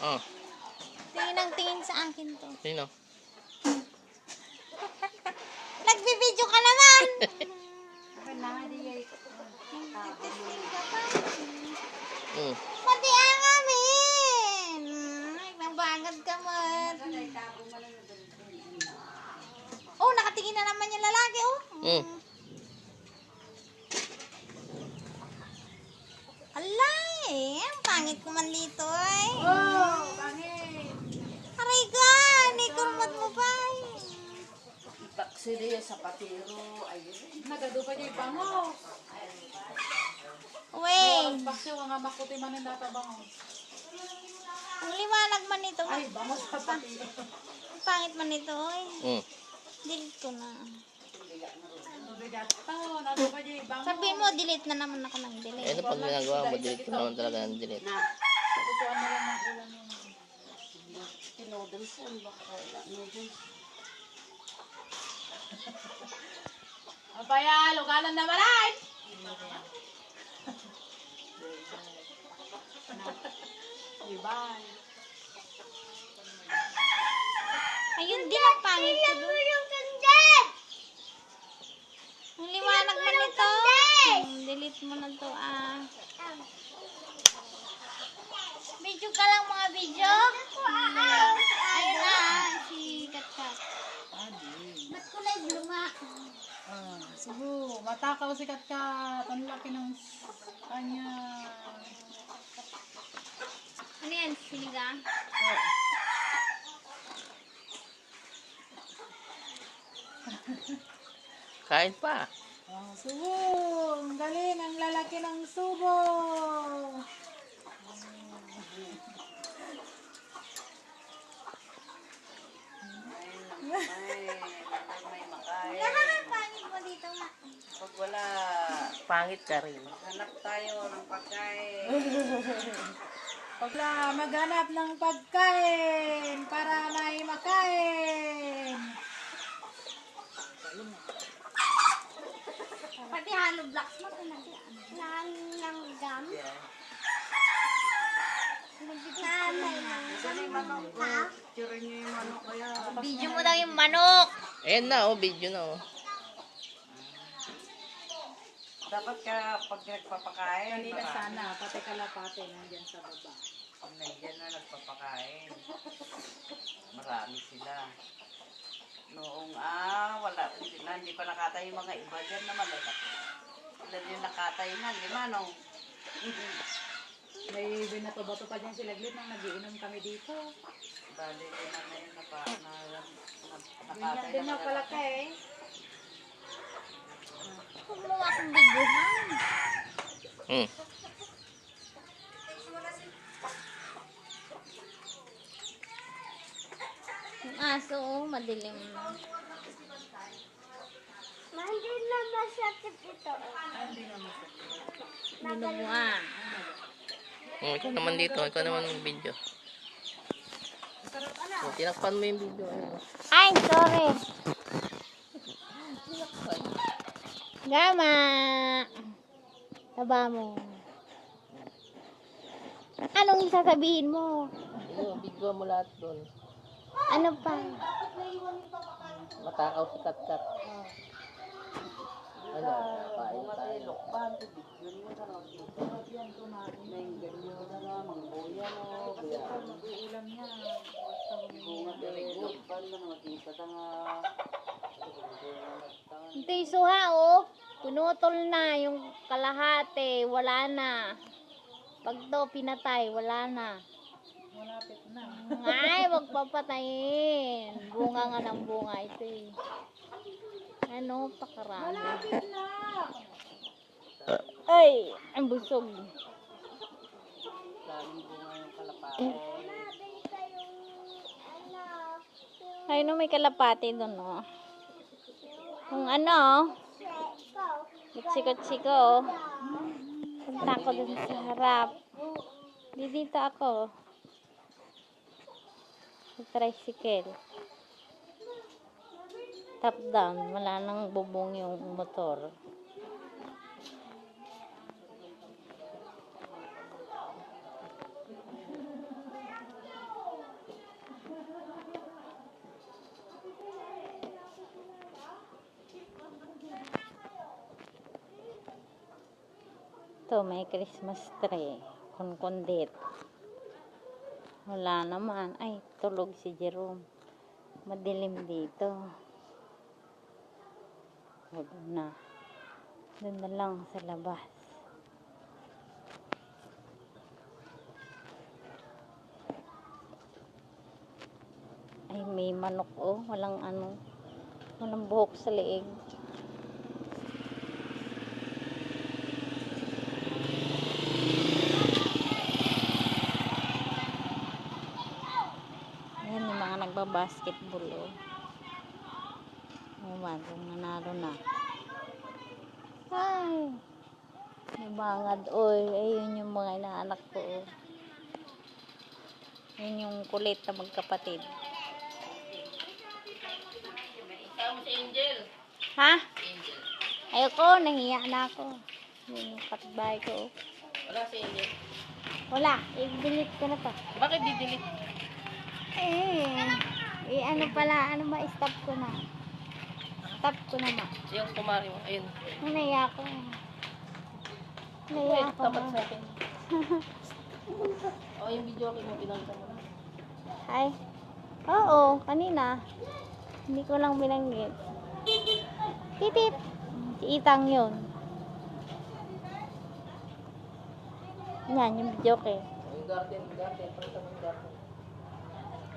Oh, Tingin ang tingin sa akin to. sino? Nagbibideo ka naman! Nagtitesting ka pa. Mm. Pati ang amin! Nagbagad ka man. Oh, nakatingin na naman yung lalaki, oh. Mm. Alay, ang pangit ko man dito, ay. Oh, pangit. Aray ka, ni kurmat mo pa, ay. Taksi diya sa patiro. Ayun. Nagado pa niya bango. Wey, Bakso nga makuti man ang databango. ang liwanag man nito. Ay, bango sa patiro. Ang pangit man nito, ay. Mm. Delete ko na. Nagado pa niya bango. Sabihin mo, delete na naman ako ng Eh, delete. ano pag ginagawa mo? Delete ko naman talaga ng delete. Tutuan na lang ng ulan mo. Noodles yan, baka kailan noodles. Ang paya, lugalan na malay. Ibay. Ayun din ang pangit ko doon. Ang liwanag man nito. Delete mo na to, ah. Video ka lang, mga video. Ayun na, si Katkat. Ba't kulay blue nga? Subo, matakaw si Katkat. Ang laki ng kanya. Ano yan, sinigang? Kain pa. Subo, ang galing. Ang lalaki ng subo. May makain. Nakakapangit mo dito nga. Pag wala, Pangit ka rin. hanap tayo ng pagkain. Pagla, maghanap ng pagkain para may makain. Pati hollow blocks mo, pinagyan. Nanggam? Yeah. Nanay Manok ko. Picture niyo yung manok kaya. Video mo daw yung manok. Ayan na, oh. Video na, oh. Dapat ka pag nagpapakain. Kanina sana, pati kalapate nandyan sa baba. Pag nandiyan na nagpapakain. Marami sila. Noong wala, hindi pa nakatay yung mga iba dyan na malalaki. Ilan yung nakatay na, lima nung. May binato-bato pa dyan sila Glit nang nagiinom kami dito. Bali, lima na yun Ganyan nakatay din na ang palaka eh. Kumuha akong videohan. Mm. Yung aso, oh, madilim na. Hindi na masakit ito. Binubuan. Oh, ikaw naman dito. Ikaw naman yung video. Oh, tinakpan mo yung video. Ayun, oh. Ay, sorry. Gama. Taba mo. Anong sasabihin mo? Ayun, video mo lahat doon. Ano pa? Matakaw si Katkat. Ano? Pain tayo. Lokban, bigyan mo na lang. Menggan nyo na lang, mangbuya mo. Ulam niya. Bunga daligot, paano na makita ka nga. Ito yung suha, oh. Pinutol na yung kalahati. Wala na. Pag to pinatay, wala na. Malapit na. Ay, wag papatayin. Bunga nga ng bunga ito eh. Ano, pakarami. Malapit na. Ay, ang busog. Daming bunga yung kalapate. Ay, no, may kalapati doon, oh. Kung ano, siko-siko, punta ako dun sa harap. Dito ako. Sa tricycle. Top down, wala nang bubong yung motor. Ito, may Christmas tree. Kunkundit. Wala naman. Ay, tulog si Jerome. Madilim dito. Wala na. Doon na lang sa labas. Ay, may manok oh. Walang ano. Walang buhok sa leeg. Ayan yung mga nagbabasketball oh. Ewan kung nanalo na. Ay! Nabangad oy. Ayun yung mga inaanak ko oh. Yun yung kulit na magkapatid. Kasama si Angel. Ha? Angel. Ayoko, nahiya na ako. Yun yung kapitbahay ko. Wala si Angel. Wala, i-delete ko na to. Bakit di-delete? Ano pala, ano ba, stop ko na. Stop ko na ba? Yung kumari mo. Ayun. Nahiya ko. Nahiya Wait, ko. tapat sa akin. Yung video okay mo, pinakita mo na. Ay, oo, kanina. Hindi ko lang binanggit. Titip. Si Itang yun. Yan, yung video ko eh. Yung garden. Pakita mo yung garden.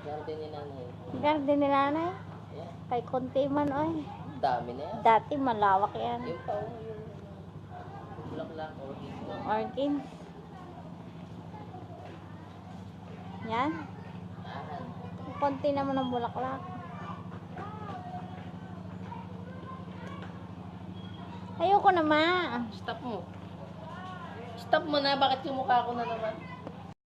Garden ni nanay. Garden ni nanay. Yeah. Kay konti man, oy. Dami na yan. Dati malawak yan. Yung pao, yung bulaklak or Orchids. Yan. Konti naman ang bulaklak. Ayoko na ma. Stop mo. Stop mo na. Bakit yung mukha ko na naman?